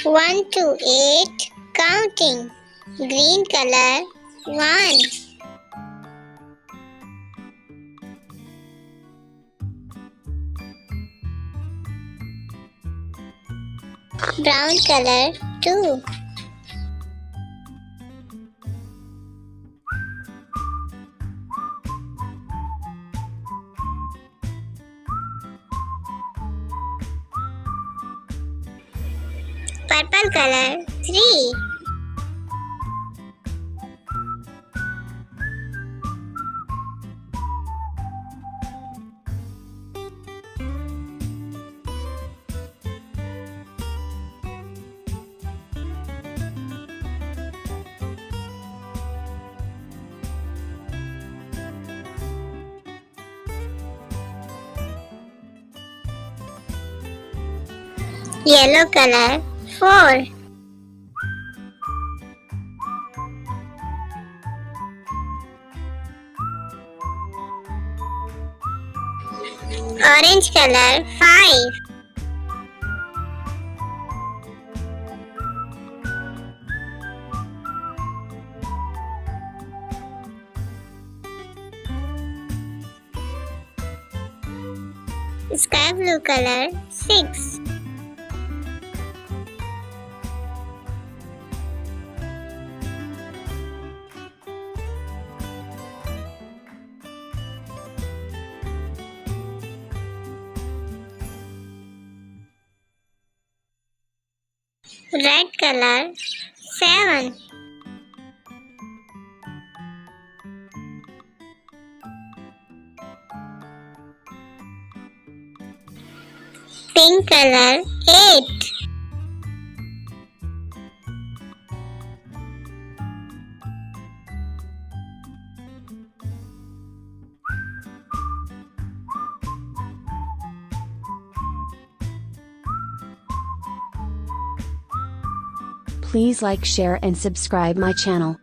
1 to 8. Counting. Green color 1. Brown color 2. Purple color 3. Yellow color 4. Orange color 5. Sky blue color 6. Red color 7. Pink color 8. Please like, share and subscribe my channel.